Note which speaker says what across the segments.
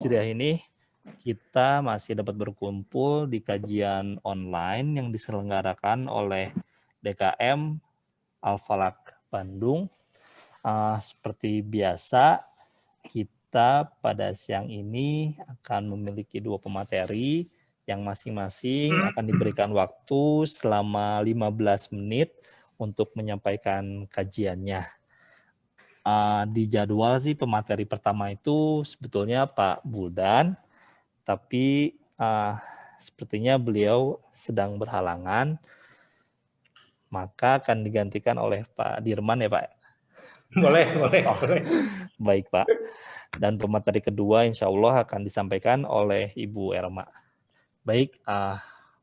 Speaker 1: Hijriah ini kita masih dapat berkumpul di kajian online yang diselenggarakan oleh DKM Al-Falak Bandung. Seperti biasa, kita pada siang ini akan memiliki 2 pemateri yang masing-masing akan diberikan waktu selama 15 menit untuk menyampaikan kajiannya. Di jadwal sih pemateri pertama itu sebetulnya Pak Buldan, tapi sepertinya beliau sedang berhalangan, maka akan digantikan oleh Pak Dirman ya Pak.
Speaker 2: Boleh.
Speaker 1: Baik Pak. Dan pemateri kedua insya Allah akan disampaikan oleh Ibu Erma. Baik,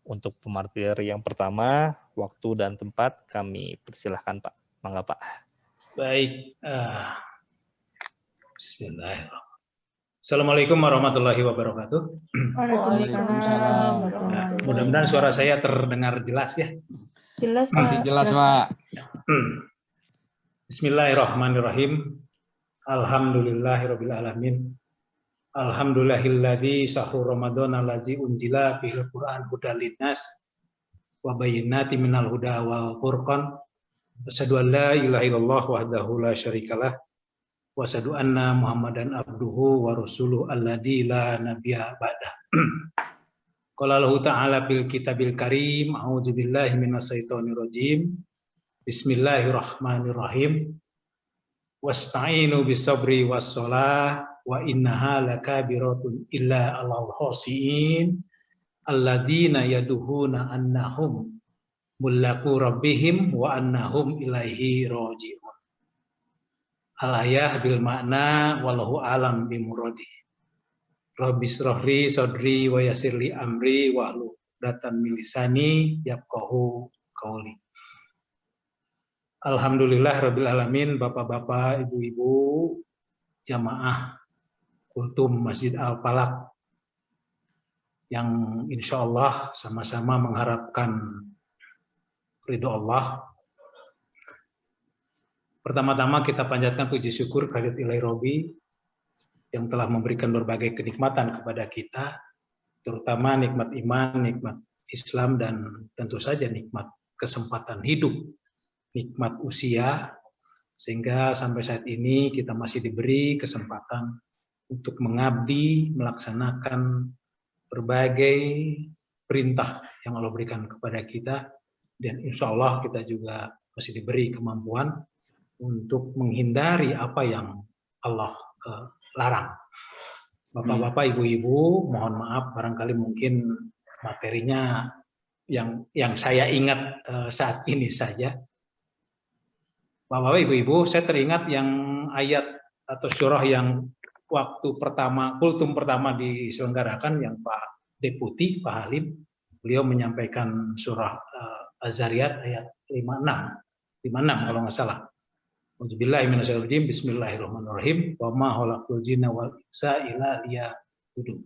Speaker 1: untuk pemateri yang pertama, waktu dan tempat kami persilahkan Pak. Mangga Pak.
Speaker 2: Baik. Bismillahirrahmanirrahim. Assalamualaikum warahmatullahi wabarakatuh.
Speaker 3: Waalaikumsalam.
Speaker 2: Mudah-mudahan suara saya terdengar jelas ya.
Speaker 3: Jelas Pak.
Speaker 4: Jelas Pak.
Speaker 2: Bismillahirrahmanirrahim. Alhamdulillahirabbil alamin. Alhamdulillahilladzi sahur Ramadan allazi unzila bihil Qur'an hudal linnas wa bayyinatin minal huda wal furqan. Asyhadu an la ilaha illallah wahdahu la syarikalah wa asyhadu anna Muhammadan abduhu wa rasuluhu alladzi la nabiyya ba'dah. Qala Allah ta'ala fil kitabil karim, a'udzu billahi minasyaitonir rajim. Bismillahirrahmanirrahim. Wasta'inu bisabri wassholah wa innaha lakabiratun illa 'alal khashiin alladzina yaduhuna annahum mullaqu rabbihim wa annahum ilaihi raji'un. Al-ayah bil makna wallahu alam bimuradi. Rabbis rohri sodri wa yasirli amri wa datan milisani yafqahu qauli. Alhamdulillah rabbil alamin, bapak-bapak, ibu-ibu, jamaah kultum Masjid Al-Falak yang insya Allah sama-sama mengharapkan ridho Allah. Pertama-tama kita panjatkan puji syukur kehadirat Ilahi Robbi yang telah memberikan berbagai kenikmatan kepada kita, terutama nikmat iman, nikmat Islam, dan tentu saja nikmat kesempatan hidup, nikmat usia, sehingga sampai saat ini kita masih diberi kesempatan untuk mengabdi, melaksanakan berbagai perintah yang Allah berikan kepada kita, dan insya Allah kita juga masih diberi kemampuan untuk menghindari apa yang Allah larang. Bapak-bapak, ibu-ibu, mohon maaf barangkali mungkin materinya yang saya ingat saat ini saja. Bapak-bapak, ibu-ibu, saya teringat yang ayat atau surah yang waktu pertama, kultum pertama diselenggarakan, yang Pak Deputi, Pak Halim, beliau menyampaikan surah Az-Zariyat ayat 56 kalau nggak salah. Auzubillahiminasyaitonirrajim, bismillahirrahmanirrahim, wa ma khalaqtul jinna wal insa illa liya'budun.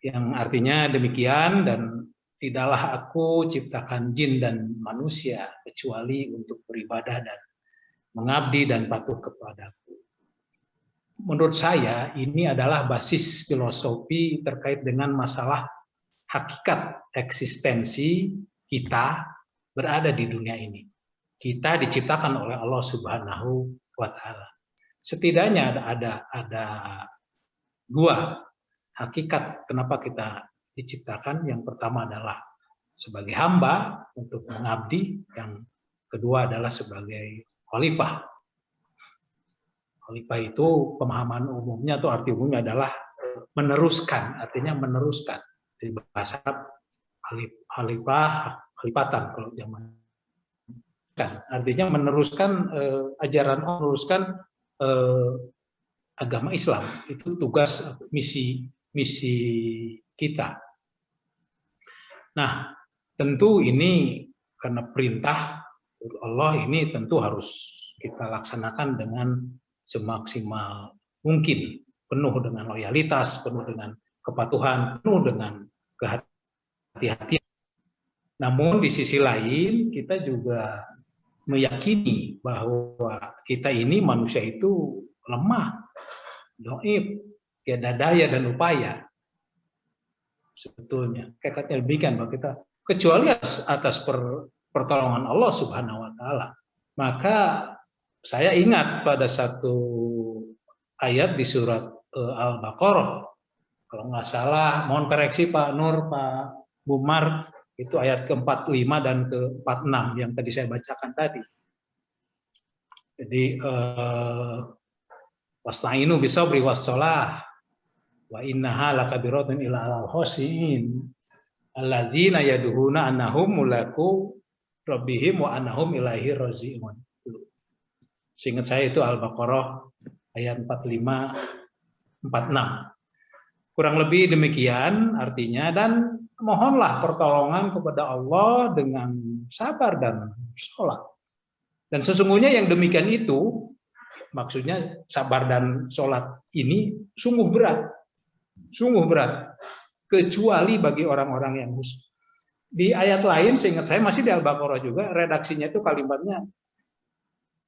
Speaker 2: Yang artinya demikian, dan tidaklah aku ciptakan jin dan manusia kecuali untuk beribadah dan mengabdi dan patuh kepadaku. Menurut saya ini adalah basis filosofi terkait dengan masalah hakikat eksistensi kita berada di dunia ini. Kita diciptakan oleh Allah Subhanahu wa Ta'ala. Setidaknya ada dua hakikat kenapa kita diciptakan. Yang pertama adalah sebagai hamba untuk mengabdi, yang kedua adalah sebagai khalifah. Khalifah itu pemahaman umumnya atau arti umumnya adalah meneruskan, artinya meneruskan. Di bahasa Arab khalifatan kalau zaman kan, artinya meneruskan ajaran, meneruskan agama Islam. Itu tugas misi kita. Nah, tentu ini karena perintah Allah, ini tentu harus kita laksanakan dengan semaksimal mungkin, penuh dengan loyalitas, penuh dengan kepatuhan, penuh dengan kehati-hatian. Namun di sisi lain kita juga meyakini bahwa kita ini manusia itu lemah, dhaif, tiada daya dan upaya sebetulnya. Hakikatnya demikian bahwa kita kecuali atas pertolongan Allah Subhanahu wa taala. Maka saya ingat pada satu ayat di surat Al-Baqarah, kalau nggak salah, mohon koreksi Pak Nur, Pak Bumar, itu ayat ke-45 dan ke-46 yang tadi saya bacakan tadi. Jadi wasta'inu bisabri wassholah wa innaha lakabiratun illa 'alal khoshiin allazina yaduhuna annahum mulaku rabbihim wa annahum ilaihi raji'un. Seingat saya itu Al-Baqarah ayat 45 46. Kurang lebih demikian artinya, dan mohonlah pertolongan kepada Allah dengan sabar dan sholat. Dan sesungguhnya yang demikian itu, maksudnya sabar dan sholat ini sungguh berat, kecuali bagi orang-orang yang khusyuk. Di ayat lain, seingat saya masih di Al-Baqarah juga, redaksinya itu kalimatnya,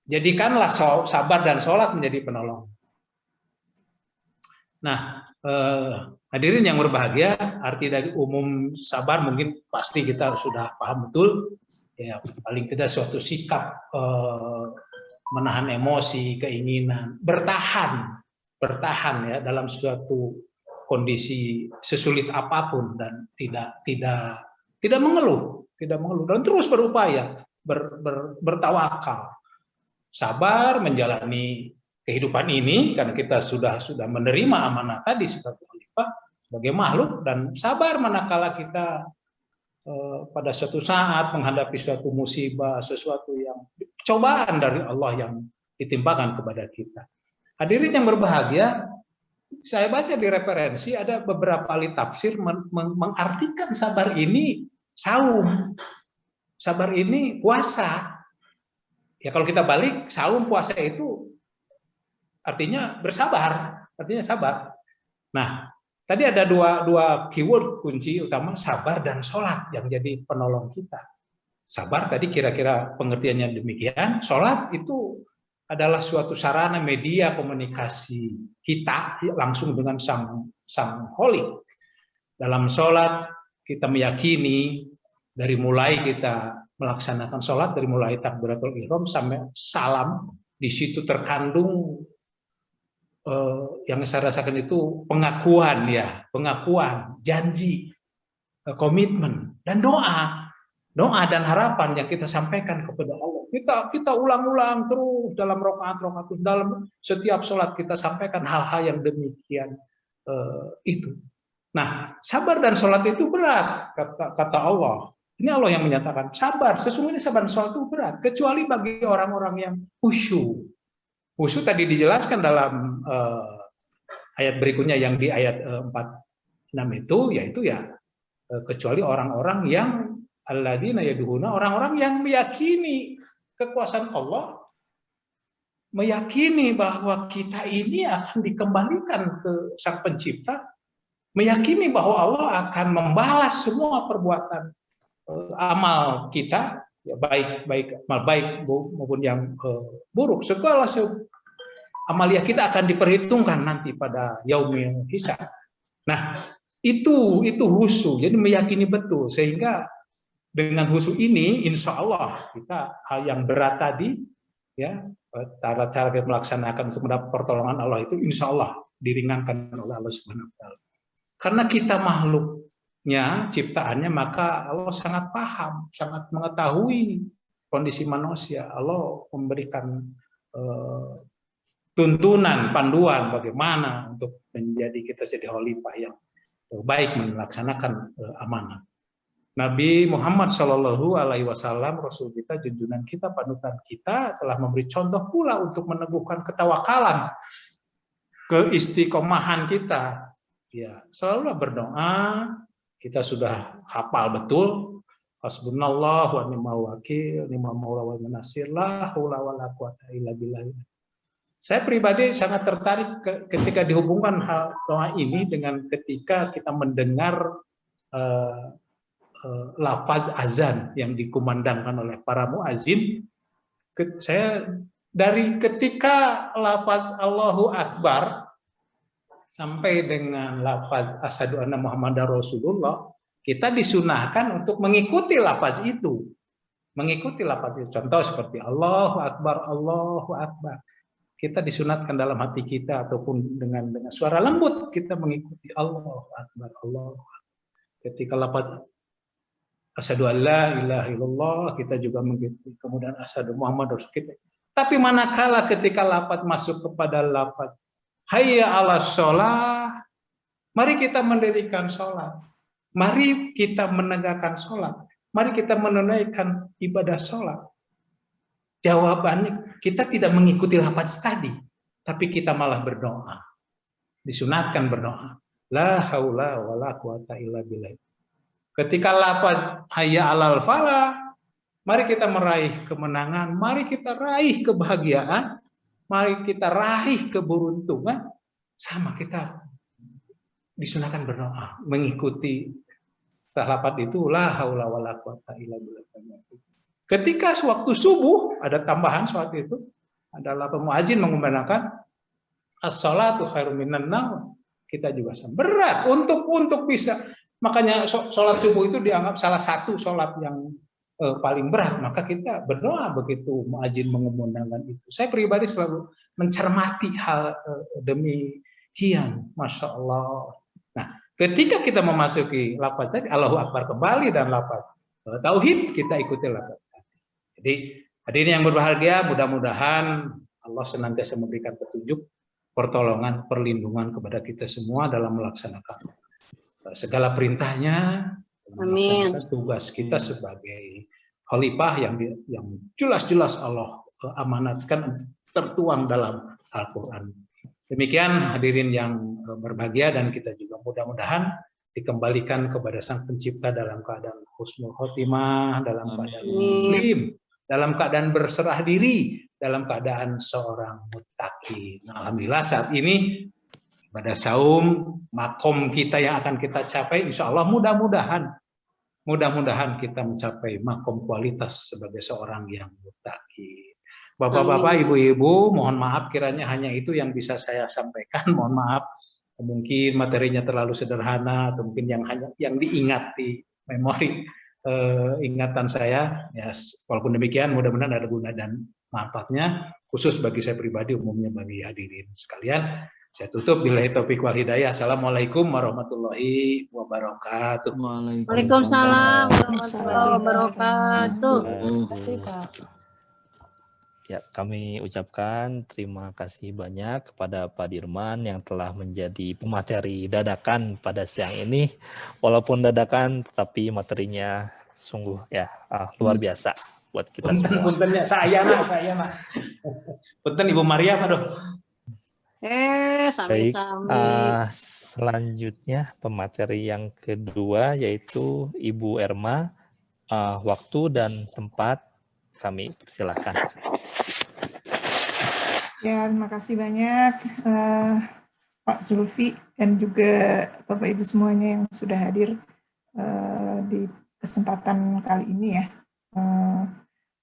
Speaker 2: jadikanlah sabar dan sholat menjadi penolong. Nah, hadirin yang berbahagia, arti dari umum sabar mungkin pasti kita sudah paham betul. Ya, paling tidak suatu sikap menahan emosi, keinginan, bertahan ya dalam suatu kondisi sesulit apapun dan tidak mengeluh dan terus berupaya bertawakal, sabar menjalani kehidupan ini karena kita sudah menerima amanah tadi sebagai khalifah, sebagai makhluk, dan sabar manakala kita pada suatu saat menghadapi suatu musibah, sesuatu yang cobaan dari Allah yang ditimpakan kepada kita. Hadirin yang berbahagia, saya baca di referensi ada beberapa ahli tafsir mengartikan sabar ini saum, sabar ini puasa. Ya kalau kita balik, saum puasa itu artinya bersabar, artinya sabar. Nah, tadi ada dua keyword kunci utama, sabar dan sholat, yang jadi penolong kita. Sabar tadi kira-kira pengertiannya demikian. Sholat itu adalah suatu sarana media komunikasi kita langsung dengan sang Holik. Dalam sholat kita meyakini dari mulai kita melaksanakan sholat, dari mulai takbiratul ihram sampai salam, di situ terkandung yang saya rasakan itu pengakuan, janji, komitmen, dan doa dan harapan yang kita sampaikan kepada Allah. Kita ulang-ulang terus dalam rakaat-rakaat, dalam setiap sholat kita sampaikan hal-hal yang demikian itu. Nah, sabar dan sholat itu berat, kata Allah. Ini Allah yang menyatakan sabar. Sesungguhnya sabar dan sholat itu berat, kecuali bagi orang-orang yang khusyuk. Khusyuk tadi dijelaskan dalam ayat berikutnya yang di ayat 46 itu, yaitu kecuali orang-orang yang alladzina yaduhuna, orang-orang yang meyakini kekuasaan Allah, meyakini bahwa kita ini akan dikembalikan ke Sang Pencipta, meyakini bahwa Allah akan membalas semua perbuatan amal kita, ya, baik amal baik maupun yang buruk. Segala amalia kita akan diperhitungkan nanti pada yaumil hisab. Nah, itu khusyuk. Jadi meyakini betul, sehingga dengan khusyuk ini insya Allah kita hal yang berat tadi, ya, cara-cara kita melaksanakan untuk mendapat pertolongan Allah itu insya Allah diringankan oleh Allah Subhanahu wa taala. Karena kita makhluknya, ciptaannya, maka Allah sangat paham, sangat mengetahui kondisi manusia. Allah memberikan tuntunan, panduan bagaimana untuk menjadi kita jadi khalifah yang baik melaksanakan amanah. Nabi Muhammad Shallallahu Alaihi Wasallam, Rasul kita, junjungan kita, panutan kita, telah memberi contoh pula untuk meneguhkan ketawakalan, keistiqomahan kita. Ya, selalu berdoa. Kita sudah hafal betul. Hasbunallah wa ni'mal wakil, ni'mal maula wa ni'man nasir, la haula wala quwata illa billah. Saya pribadi sangat tertarik ketika dihubungkan hal doa ini dengan ketika kita mendengar lafaz azan yang dikumandangkan oleh para muazin. Saya dari ketika lafaz Allahu Akbar sampai dengan lafaz asyhadu anna Muhammadar Rasulullah, kita disunahkan untuk mengikuti lafaz itu. Mengikuti lafaz itu. Contoh seperti Allahu Akbar, Allahu Akbar. Kita disunatkan dalam hati kita ataupun dengan suara lembut kita mengikuti Allahu Akbar, Allahu Akbar. Ketika lafaz asyhadu an la ilaha illallah, kita juga mengikuti. Kemudian asyhadu Muhammad Rasulullah. Tapi manakala ketika lafaz masuk kepada lafaz hayya 'alas shalah, mari kita mendirikan sholat. Mari kita menegakkan sholat. Mari kita menunaikan ibadah sholat. Jawabannya, kita tidak mengikuti lafaz tadi, tapi kita malah berdoa. Disunatkan berdoa. La haula wala quwata illa billah. Ketika lafaz hayya 'alal falah, mari kita meraih kemenangan, mari kita raih kebahagiaan, mari kita raih keberuntungan, sama kita disunahkan berdoa, mengikuti lafaz itu la haula wala quwata illa billah. Ketika waktu subuh ada tambahan sholat itu adalah pemuadzin mengumandangkan as-shalatu khairum minan naum. Kita juga berat untuk bisa, makanya sholat subuh itu dianggap salah satu sholat yang paling berat, maka kita berdoa begitu muadzin mengumandangkan itu. Saya pribadi selalu mencermati hal demikian, masya Allah. Nah, ketika kita memasuki lafaz tadi Allahu Akbar kembali dan lafaz tauhid, kita ikuti lafaz. Jadi hadirin yang berbahagia, mudah-mudahan Allah senantiasa memberikan petunjuk, pertolongan, perlindungan kepada kita semua dalam melaksanakan segala perintahnya, melaksanakan tugas kita sebagai khalifah yang jelas-jelas Allah amanatkan tertuang dalam Al-Quran. Demikian hadirin yang berbahagia, dan kita juga mudah-mudahan dikembalikan kepada Sang Pencipta dalam keadaan husnul khotimah, dalam keadaan muslim, dalam keadaan berserah diri, dalam keadaan seorang muttaqi. Nah, alhamdulillah saat ini pada saum makom kita yang akan kita capai, insya Allah mudah-mudahan kita mencapai makom kualitas sebagai seorang yang muttaqi. Bapak-bapak, ibu-ibu, mohon maaf kiranya hanya itu yang bisa saya sampaikan. Mohon maaf, mungkin materinya terlalu sederhana atau mungkin yang diingat di memori ingatan saya. Ya, walaupun demikian mudah-mudahan ada guna dan manfaatnya, khusus bagi saya pribadi, umumnya bagi hadirin sekalian. Saya tutup, billahi taufik wal hidayah. Assalamualaikum warahmatullahi wabarakatuh.
Speaker 3: Waalaikumsalam warahmatullahi wabarakatuh.
Speaker 1: Ya, kami ucapkan terima kasih banyak kepada Pak Dirman yang telah menjadi pemateri dadakan pada siang ini. Walaupun dadakan, tetapi materinya sungguh ya luar biasa buat kita semua.
Speaker 2: Puntennya saya nak. Punten Ibu Maria, aduh.
Speaker 3: Sami-sami.
Speaker 1: Baik, selanjutnya pemateri yang kedua yaitu Ibu Erma. Waktu dan tempat kami persilahkan.
Speaker 4: Ya, terima kasih banyak Pak Zulfi dan juga Bapak Ibu semuanya yang sudah hadir di kesempatan kali ini ya.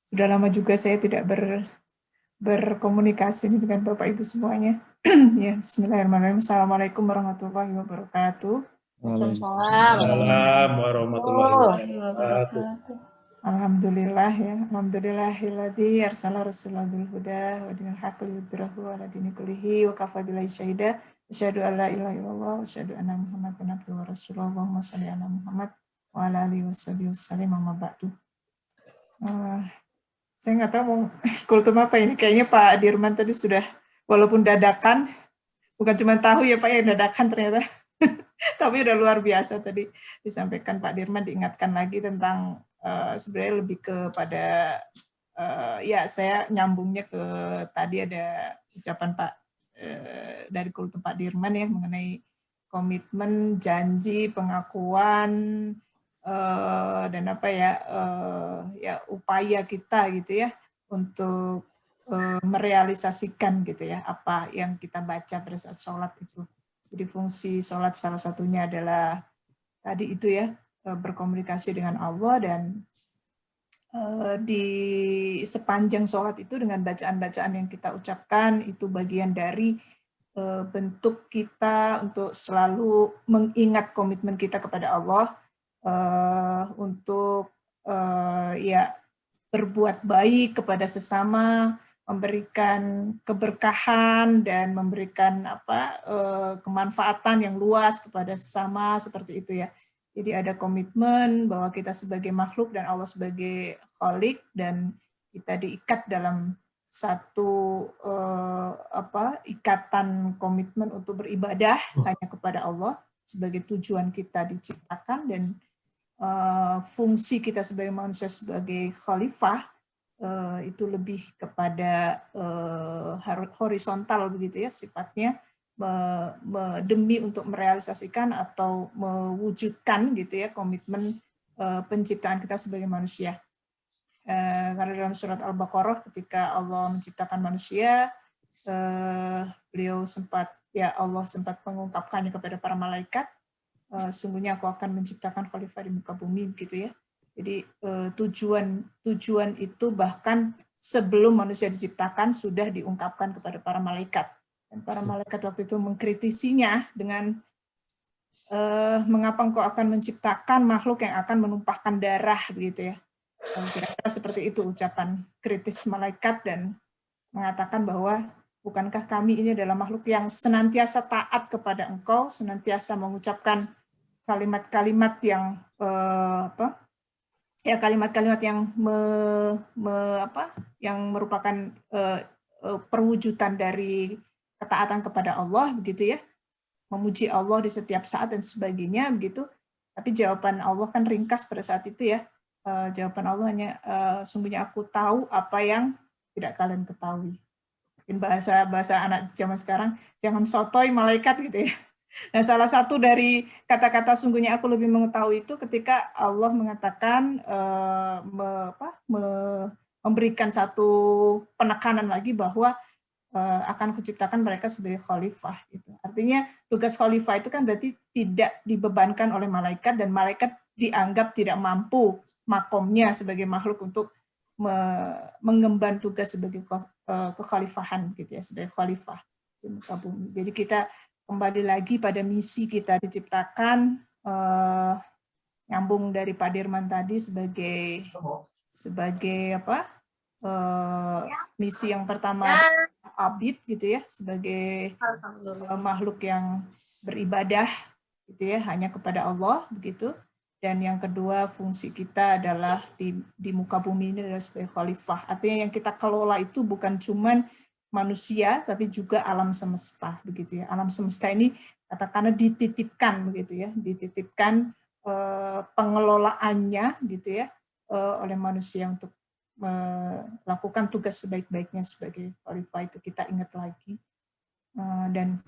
Speaker 4: Sudah lama juga saya tidak berkomunikasi dengan Bapak Ibu semuanya. Ya, bismillahirrahmanirrahim. Assalamualaikum warahmatullahi wabarakatuh.
Speaker 2: Waalaikumsalam warahmatullahi wabarakatuh.
Speaker 4: Alhamdulillah ya, alhamdulillahilladzi arsala rasulahu bil huda wa dinil haqqi liyudhhirahu 'ala dini kullihi wa kafa billahi syahida. Asyhadu an la ilaha illallah wa asyhadu anna Muhammadan abduhu wa rasuluhu. Allahumma shalli ala Muhammad wa ala alihi washabihi wasallam, amma ba'du. Saya nggak tahu mau kultum apa ini. Kayaknya Pak Dirman tadi sudah, walaupun dadakan, bukan cuma tahu ya Pak ya, dadakan ternyata. Tapi udah luar biasa tadi disampaikan Pak Dirman, diingatkan lagi tentang sebenarnya lebih kepada ya saya nyambungnya ke tadi ada ucapan Pak dari kultum Pak Dirman ya mengenai komitmen, janji, pengakuan dan apa ya ya upaya kita gitu ya untuk merealisasikan gitu ya apa yang kita baca pada saat sholat itu. Jadi fungsi sholat salah satunya adalah tadi itu ya, berkomunikasi dengan Allah, dan di sepanjang sholat itu dengan bacaan-bacaan yang kita ucapkan itu bagian dari bentuk kita untuk selalu mengingat komitmen kita kepada Allah, untuk ya berbuat baik kepada sesama, memberikan keberkahan dan memberikan kemanfaatan yang luas kepada sesama, seperti itu ya. Jadi ada komitmen bahwa kita sebagai makhluk dan Allah sebagai Khalik, dan kita diikat dalam satu ikatan komitmen untuk beribadah hanya kepada Allah sebagai tujuan kita diciptakan, dan fungsi kita sebagai manusia sebagai khalifah itu lebih kepada horizontal begitu ya sifatnya, demi untuk merealisasikan atau mewujudkan gitu ya komitmen penciptaan kita sebagai manusia. Karena dalam surat Al-Baqarah ketika Allah menciptakan manusia, Allah sempat mengungkapkannya kepada para malaikat, sungguhnya aku akan menciptakan khalifah di muka bumi, gitu ya. Jadi tujuan itu bahkan sebelum manusia diciptakan sudah diungkapkan kepada para malaikat, dan para malaikat waktu itu mengkritisinya dengan mengapa engkau akan menciptakan makhluk yang akan menumpahkan darah, begitu ya. Kira-kira seperti itu ucapan kritis malaikat, dan mengatakan bahwa bukankah kami ini adalah makhluk yang senantiasa taat kepada engkau, senantiasa mengucapkan kalimat-kalimat yang kalimat-kalimat yang yang merupakan perwujudan dari ketaatan kepada Allah, begitu ya, memuji Allah di setiap saat dan sebagainya, begitu. Tapi jawaban Allah kan ringkas pada saat itu ya. Jawaban Allah hanya sungguhnya aku tahu apa yang tidak kalian ketahui. Mungkin bahasa anak zaman sekarang, jangan sotoy malaikat, gitu ya. Nah, salah satu dari kata-kata sungguhnya aku lebih mengetahui itu ketika Allah mengatakan memberikan satu penekanan lagi bahwa akan kuciptakan mereka sebagai khalifah, gitu. Artinya tugas khalifah itu kan berarti tidak dibebankan oleh malaikat, dan malaikat dianggap tidak mampu makomnya sebagai makhluk untuk mengemban tugas sebagai kekhalifahan, gitu ya, sebagai khalifah di muka bumi. Jadi kita kembali lagi pada misi kita diciptakan, nyambung dari Pak Dirman tadi sebagai misi yang pertama abid, gitu ya, sebagai makhluk yang beribadah, gitu ya, hanya kepada Allah, begitu. Dan yang kedua, fungsi kita adalah di muka bumi ini adalah sebagai khalifah. Artinya yang kita kelola itu bukan cuman manusia, tapi juga alam semesta, begitu ya. Alam semesta ini katakanlah dititipkan, begitu ya, dititipkan pengelolaannya, gitu ya, oleh manusia untuk melakukan tugas sebaik-baiknya sebagai khalifah. Itu kita ingat lagi. Dan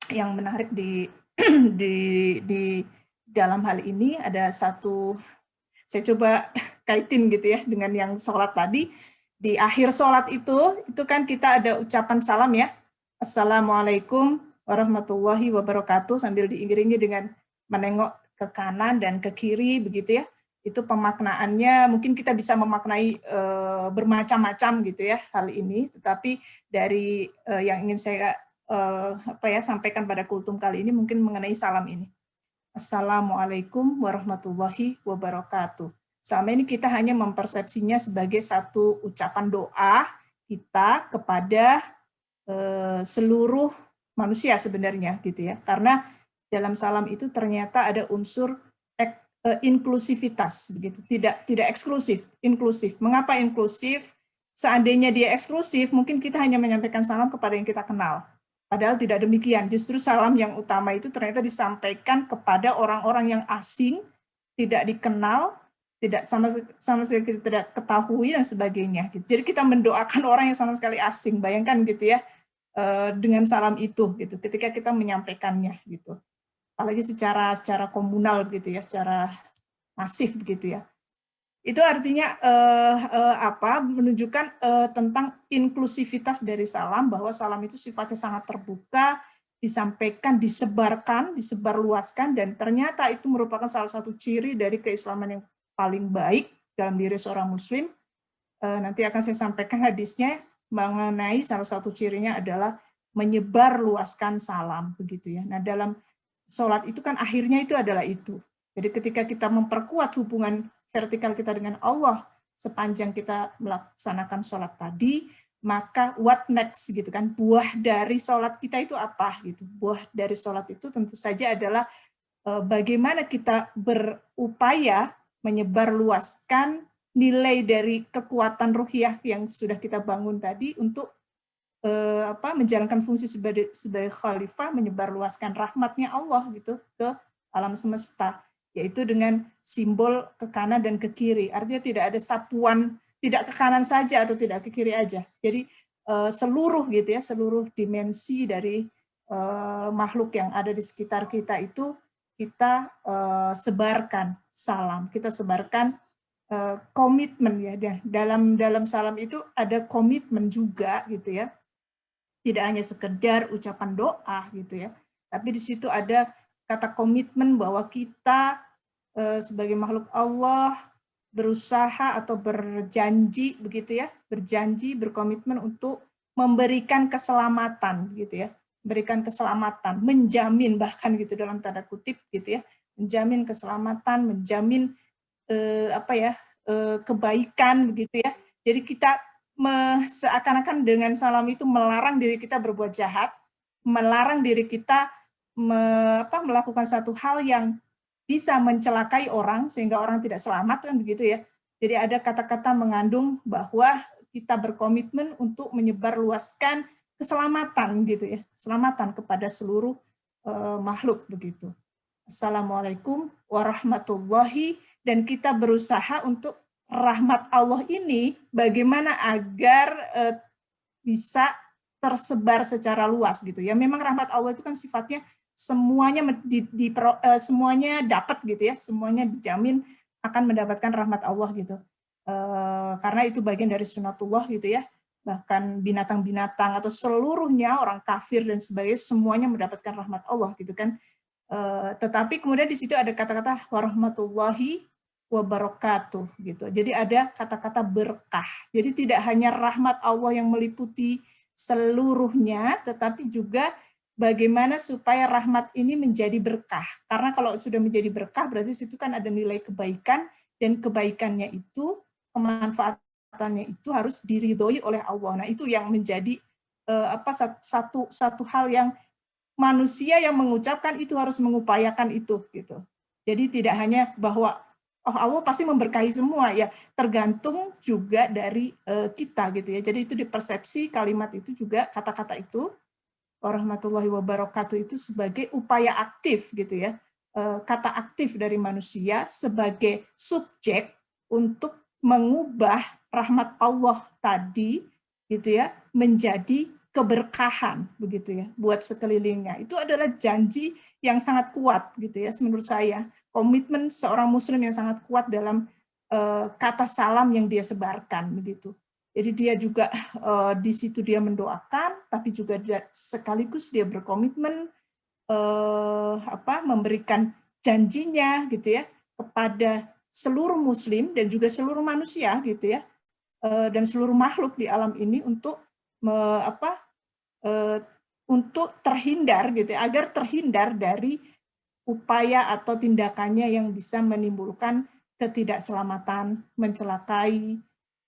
Speaker 4: yang menarik di dalam hal ini ada satu, saya coba kaitin gitu ya dengan yang sholat tadi. Di akhir sholat itu kan kita ada ucapan salam ya, Assalamualaikum warahmatullahi wabarakatuh, sambil diiringi dengan menengok ke kanan dan ke kiri, begitu ya. Itu pemaknaannya mungkin kita bisa memaknai bermacam-macam, gitu ya, hal ini. Tetapi dari yang ingin saya sampaikan pada kultum kali ini mungkin mengenai salam ini. Assalamualaikum warahmatullahi wabarakatuh. Selama ini kita hanya mempersepsinya sebagai satu ucapan doa kita kepada seluruh manusia sebenarnya, gitu ya. Karena dalam salam itu ternyata ada unsur inklusivitas, begitu. Tidak eksklusif, inklusif. Mengapa inklusif? Seandainya dia eksklusif, mungkin kita hanya menyampaikan salam kepada yang kita kenal. Padahal tidak demikian, justru salam yang utama itu ternyata disampaikan kepada orang-orang yang asing, tidak dikenal, tidak sama sekali kita tidak ketahui dan sebagainya. Jadi kita mendoakan orang yang sama sekali asing, bayangkan gitu ya, dengan salam itu, gitu. Ketika kita menyampaikannya, gitu. Apalagi secara komunal, gitu ya, secara masif, begitu ya. Itu artinya menunjukkan tentang inklusivitas dari salam, bahwa salam itu sifatnya sangat terbuka, disampaikan, disebarluaskan, dan ternyata itu merupakan salah satu ciri dari keislaman yang paling baik dalam diri seorang muslim. Nanti akan saya sampaikan hadisnya mengenai salah satu cirinya adalah menyebarluaskan salam begitu ya. Nah, dalam sholat itu kan akhirnya itu adalah itu. Jadi ketika kita memperkuat hubungan vertikal kita dengan Allah sepanjang kita melaksanakan sholat tadi, maka what next gitu kan, buah dari sholat kita itu apa gitu. Buah dari sholat itu tentu saja adalah bagaimana kita berupaya menyebarluaskan nilai dari kekuatan ruhiyah yang sudah kita bangun tadi untuk menjalankan fungsi sebagai khalifah, menyebarluaskan rahmatnya Allah gitu ke alam semesta, yaitu dengan simbol ke kanan dan ke kiri. Artinya tidak ada sapuan, tidak ke kanan saja atau tidak ke kiri aja. Jadi seluruh gitu ya, seluruh dimensi dari makhluk yang ada di sekitar kita itu kita sebarkan salam, kita sebarkan komitmen ya. Dalam salam itu ada komitmen juga gitu ya. Tidak hanya sekedar ucapan doa gitu ya, tapi di situ ada kata komitmen bahwa kita sebagai makhluk Allah berusaha atau berjanji begitu ya, berjanji, berkomitmen untuk memberikan keselamatan gitu ya, memberikan keselamatan, menjamin bahkan gitu dalam tanda kutip gitu ya, menjamin keselamatan, menjamin kebaikan begitu ya. Jadi kita seakan-akan dengan salam itu melarang diri kita berbuat jahat, melarang diri kita melakukan satu hal yang bisa mencelakai orang sehingga orang tidak selamat kan begitu ya. Jadi ada kata-kata mengandung bahwa kita berkomitmen untuk menyebarluaskan keselamatan gitu ya, keselamatan kepada seluruh makhluk begitu. Assalamualaikum warahmatullahi, dan kita berusaha untuk rahmat Allah ini bagaimana agar bisa tersebar secara luas gitu ya. Memang rahmat Allah itu kan sifatnya semuanya semuanya dapat gitu ya, semuanya dijamin akan mendapatkan rahmat Allah gitu. Karena itu bagian dari sunatullah gitu ya. Bahkan binatang-binatang atau seluruhnya orang kafir dan sebagainya semuanya mendapatkan rahmat Allah gitu kan. Tetapi kemudian di situ ada kata-kata warahmatullahi wabarakatuh gitu. Jadi ada kata-kata berkah. Jadi tidak hanya rahmat Allah yang meliputi seluruhnya, tetapi juga bagaimana supaya rahmat ini menjadi berkah. Karena kalau sudah menjadi berkah berarti situ kan ada nilai kebaikan, dan kebaikannya itu, kemanfaatannya itu harus diridhoi oleh Allah. Nah, itu yang menjadi satu hal yang manusia yang mengucapkan itu harus mengupayakan itu gitu. Jadi tidak hanya bahwa Allah pasti memberkahi semua ya, tergantung juga dari kita gitu ya. Jadi itu di persepsi kalimat itu juga, kata-kata itu warahmatullahi wabarakatuh itu sebagai upaya aktif gitu ya, kata aktif dari manusia sebagai subjek untuk mengubah rahmat Allah tadi gitu ya menjadi keberkahan begitu ya buat sekelilingnya. Itu adalah janji yang sangat kuat gitu ya menurut saya. Komitmen seorang muslim yang sangat kuat dalam kata salam yang dia sebarkan begitu. Jadi dia juga di situ dia mendoakan, tapi juga sekaligus dia berkomitmen memberikan janjinya gitu ya kepada seluruh muslim dan juga seluruh manusia gitu ya, dan seluruh makhluk di alam ini untuk untuk terhindar gitu ya, agar terhindar dari upaya atau tindakannya yang bisa menimbulkan ketidakselamatan, mencelakai,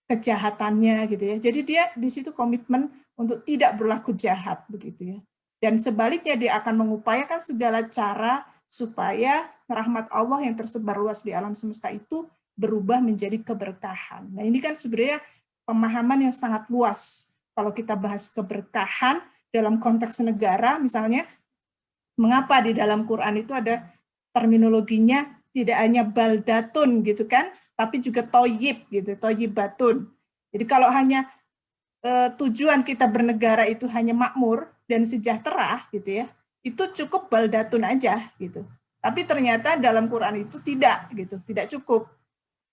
Speaker 4: kejahatannya gitu ya. Jadi dia di situ komitmen untuk tidak berlaku jahat begitu ya. Dan sebaliknya dia akan mengupayakan segala cara supaya rahmat Allah yang tersebar luas di alam semesta itu berubah menjadi keberkahan. Nah, ini kan sebenarnya pemahaman yang sangat luas. Kalau kita bahas keberkahan dalam konteks negara misalnya, mengapa di dalam Quran itu ada terminologinya tidak hanya baldatun gitu kan, tapi juga toyib gitu, toyibatun. Jadi kalau hanya tujuan kita bernegara itu hanya makmur dan sejahtera gitu ya, itu cukup baldatun aja gitu. Tapi ternyata dalam Quran itu tidak gitu, tidak cukup.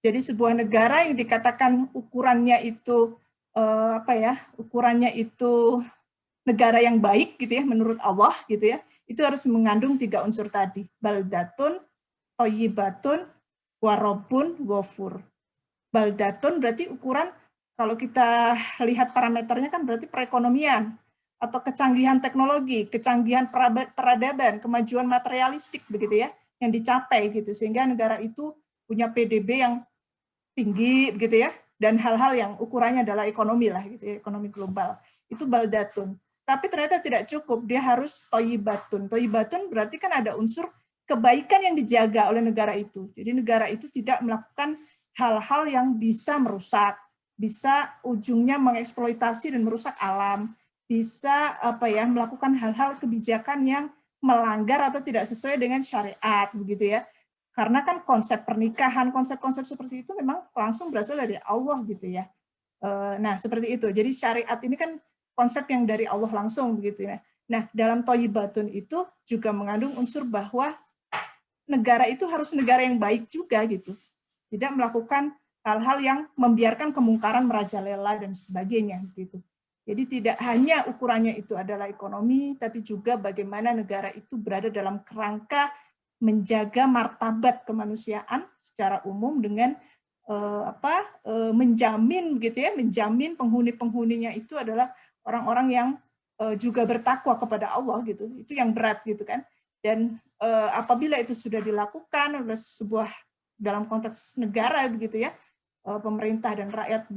Speaker 4: Jadi sebuah negara yang dikatakan ukurannya itu ukurannya itu negara yang baik gitu ya menurut Allah gitu ya, itu harus mengandung 3 unsur tadi, baldatun, toyibatun, warobun, ghafur. Baldatun berarti ukuran, kalau kita lihat parameternya kan berarti perekonomian. atau kecanggihan teknologi, kecanggihan peradaban, kemajuan materialistik begitu ya, yang dicapai gitu, sehingga negara itu punya PDB yang tinggi begitu ya, dan hal-hal yang ukurannya adalah ekonomi lah gitu ya, ekonomi global. Itu baldatun. Tapi ternyata tidak cukup, dia harus toyibatun. Toyibatun berarti kan ada unsur kebaikan yang dijaga oleh negara itu. Jadi negara itu tidak melakukan hal-hal yang bisa merusak, bisa ujungnya mengeksploitasi dan merusak alam, bisa melakukan hal-hal kebijakan yang melanggar atau tidak sesuai dengan syariat begitu ya. Karena kan konsep pernikahan, konsep-konsep seperti itu memang langsung berasal dari Allah gitu ya. Nah, seperti itu. Jadi syariat ini kan konsep yang dari Allah langsung begitu ya. Nah, dalam toyibatun itu juga mengandung unsur bahwa negara itu harus negara yang baik juga gitu. Tidak melakukan hal-hal yang membiarkan kemungkaran merajalela dan sebagainya gitu. Jadi tidak hanya ukurannya itu adalah ekonomi, tapi juga bagaimana negara itu berada dalam kerangka menjaga martabat kemanusiaan secara umum dengan menjamin gitu ya, menjamin penghuni-penghuninya itu adalah orang-orang yang juga bertakwa kepada Allah gitu. Itu yang berat gitu kan. Dan apabila itu sudah dilakukan oleh sebuah dalam konteks negara begitu ya, pemerintah dan rakyat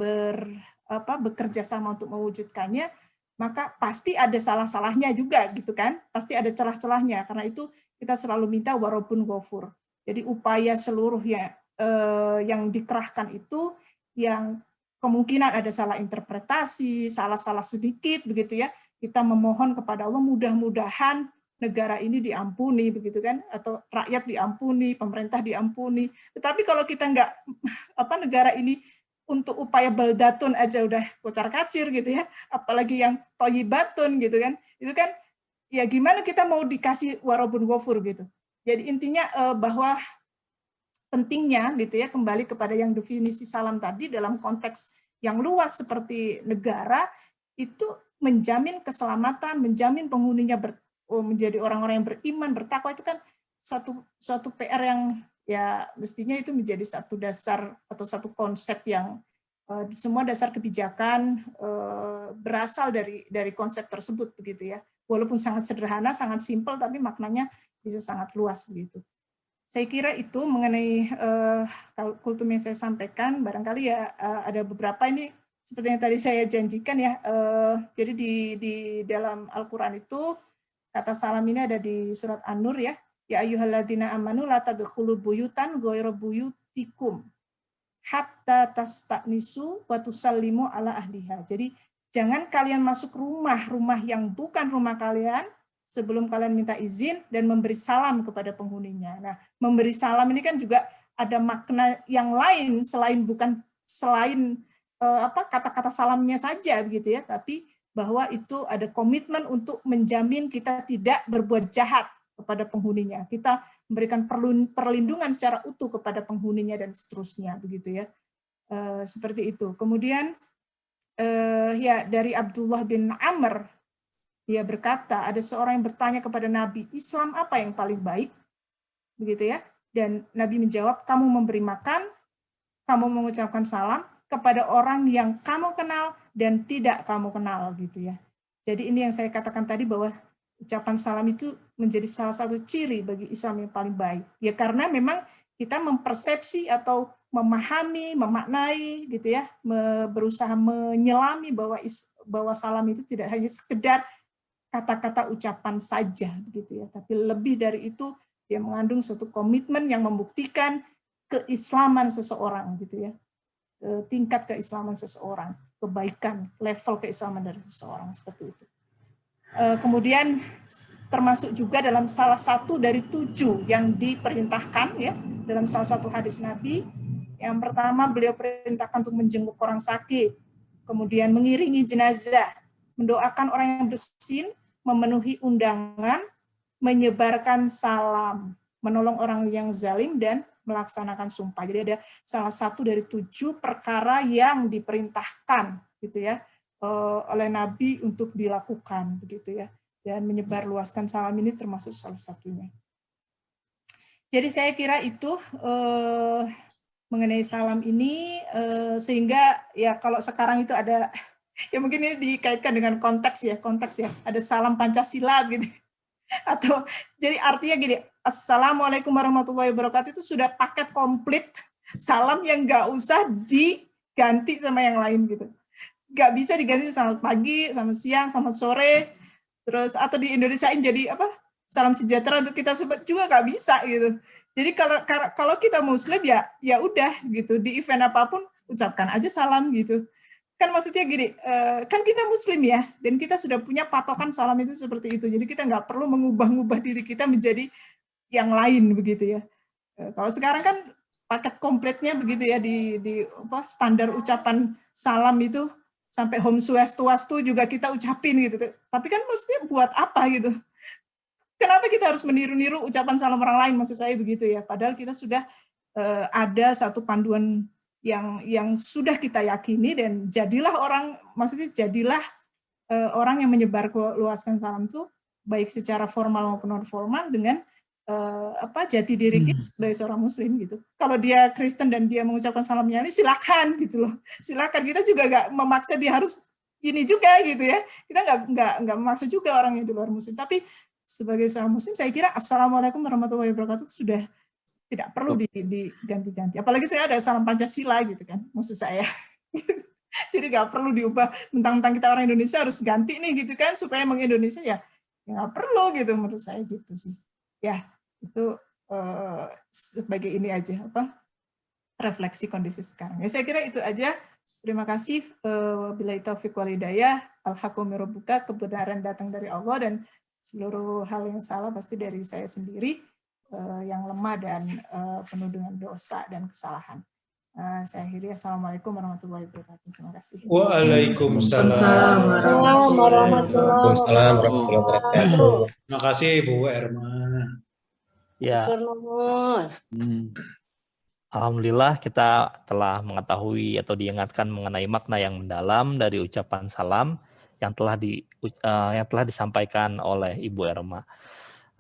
Speaker 4: bekerja sama untuk mewujudkannya, maka pasti ada salah-salahnya juga gitu kan, pasti ada celah-celahnya. Karena itu kita selalu minta warobun ghafur. Jadi upaya seluruhnya yang dikerahkan itu yang kemungkinan ada salah interpretasi, salah-salah sedikit begitu ya, kita memohon kepada Allah mudah-mudahan negara ini diampuni begitu kan, atau rakyat diampuni, pemerintah diampuni. Tetapi kalau kita nggak negara ini untuk upaya baldatun aja udah kocar-kacir gitu ya, apalagi yang toyibatun gitu kan, itu kan ya gimana kita mau dikasih warobun ghafur gitu. Jadi intinya bahwa pentingnya gitu ya, kembali kepada yang definisi salam tadi dalam konteks yang luas seperti negara, itu menjamin keselamatan, menjamin penghuninya menjadi orang-orang yang beriman, bertakwa, itu kan suatu PR yang ya mestinya itu menjadi satu dasar atau satu konsep yang semua dasar kebijakan berasal dari konsep tersebut begitu ya. Walaupun sangat sederhana, sangat simpel, tapi maknanya bisa sangat luas begitu. Saya kira itu mengenai kultum yang saya sampaikan. Barangkali ya ada beberapa ini seperti yang tadi saya janjikan ya. Jadi di dalam Al-Quran itu kata salam ini ada di surat An-Nur ya. Ya ayyuhalladzina amanu la tadkhulu buyutan ghairu buyutikum hatta tasta'nisu wa tusallimu ala ahliha. Jadi jangan kalian masuk rumah yang bukan rumah kalian sebelum kalian minta izin dan memberi salam kepada penghuninya. Nah, memberi salam ini kan juga ada makna yang lain selain kata-kata salamnya saja begitu ya, tapi bahwa itu ada komitmen untuk menjamin kita tidak berbuat jahat kepada penghuninya. Kita memberikan perlindungan secara utuh kepada penghuninya dan seterusnya begitu ya. Seperti itu. Kemudian ya dari Abdullah bin Amr, dia berkata ada seorang yang bertanya kepada Nabi, Islam apa yang paling baik? Begitu ya. Dan Nabi menjawab, kamu memberi makan, kamu mengucapkan salam kepada orang yang kamu kenal dan tidak kamu kenal gitu ya. Jadi ini yang saya katakan tadi bahwa ucapan salam itu menjadi salah satu ciri bagi Islam yang paling baik. Ya karena memang kita mempersepsi atau memahami, memaknai gitu ya, berusaha menyelami bahwa salam itu tidak hanya sekedar kata-kata ucapan saja begitu ya, tapi lebih dari itu dia mengandung suatu komitmen yang membuktikan keislaman seseorang gitu ya. Tingkat keislaman seseorang, kebaikan, level keislaman dari seseorang seperti itu. Kemudian termasuk juga dalam salah satu dari 7 yang diperintahkan ya dalam salah satu hadis Nabi. Yang pertama beliau perintahkan untuk menjenguk orang sakit, kemudian mengiringi jenazah, mendoakan orang yang bersin, memenuhi undangan, menyebarkan salam, menolong orang yang zalim dan melaksanakan sumpah. Jadi ada salah satu dari 7 perkara yang diperintahkan gitu ya oleh Nabi untuk dilakukan begitu ya, dan menyebarluaskan salam ini termasuk salah satunya. Jadi saya kira itu mengenai salam ini, sehingga ya kalau sekarang itu ada Ya mungkin ini dikaitkan dengan konteks ya. Ada salam Pancasila gitu. Atau jadi artinya gini, Assalamualaikum warahmatullahi wabarakatuh itu sudah paket komplit salam yang nggak usah diganti sama yang lain gitu. Nggak bisa diganti selamat pagi, selamat siang, selamat sore, terus atau di Indonesiain jadi apa? Salam sejahtera untuk kita sebut juga nggak bisa gitu. Jadi kalau kita Muslim ya udah gitu, di event apapun ucapkan aja salam gitu. Kan maksudnya gini, kan kita Muslim ya, dan kita sudah punya patokan salam itu seperti itu. Jadi kita nggak perlu mengubah-ubah diri kita menjadi yang lain begitu ya. Kalau sekarang kan paket kompletnya begitu ya di apa, standar ucapan salam itu sampai Om Swastiastu juga kita ucapin gitu. Tapi kan maksudnya buat apa gitu? Kenapa kita harus meniru-niru ucapan salam orang lain, maksud saya begitu ya. Padahal kita sudah ada satu panduan yang sudah kita yakini, dan jadilah orang yang menyebar luaskan salam itu baik secara formal maupun non formal dengan jati diri kita dari seorang Muslim gitu. Kalau dia Kristen dan dia mengucapkan salamnya ini silakan gitu loh, silakan. Kita juga nggak memaksa dia harus ini juga gitu ya. Kita nggak memaksa juga orang yang di luar Muslim. Tapi sebagai seorang Muslim saya kira Assalamualaikum warahmatullahi wabarakatuh sudah tidak perlu diganti-ganti. Apalagi saya ada salam Pancasila gitu kan, maksud saya. Jadi nggak perlu diubah, mentang-mentang kita orang Indonesia harus ganti nih gitu kan, supaya emang Indonesia ya nggak perlu gitu menurut saya gitu sih. Ya, itu sebagai ini aja, refleksi kondisi sekarang. Ya saya kira itu aja. Terima kasih. Wabillahi taufiq wal hidayah. Al-haqqu min rabbika, kebenaran datang dari Allah, dan seluruh hal yang salah pasti dari saya sendiri. Yang lemah dan penuh dengan dosa dan kesalahan. Saya akhiri. Assalamualaikum warahmatullahi wabarakatuh. Terima kasih.
Speaker 2: Waalaikumsalam
Speaker 3: warahmatullahi wabarakatuh.
Speaker 2: Terima kasih Bu Erma.
Speaker 1: Ya, alhamdulillah kita telah mengetahui atau diingatkan mengenai makna yang mendalam dari ucapan salam yang telah disampaikan oleh Ibu Erma.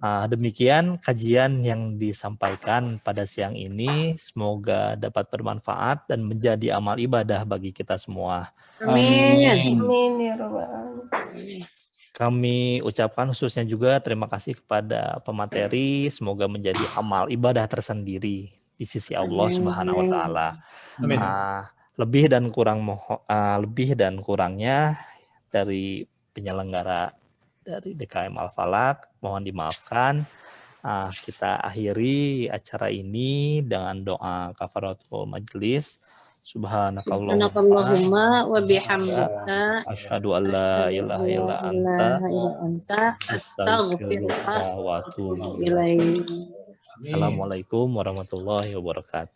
Speaker 1: Demikian kajian yang disampaikan pada siang ini, semoga dapat bermanfaat dan menjadi amal ibadah bagi kita semua.
Speaker 3: Amin. Amin ya rabbal alamin.
Speaker 1: Kami ucapkan khususnya juga terima kasih kepada pemateri, semoga menjadi amal ibadah tersendiri di sisi Allah Subhanahu wa taala. Lebih dan kurangnya dari penyelenggara dari DKM Al-Falaq mohon dimaafkan. Kita akhiri acara ini dengan doa kafaratul majelis.
Speaker 3: Subhanakallahumma wa bihamdika
Speaker 1: asyhadu an la ilaha illa anta astaghfiruka wa atubu ilaik. Assalamualaikum warahmatullahi wabarakatuh.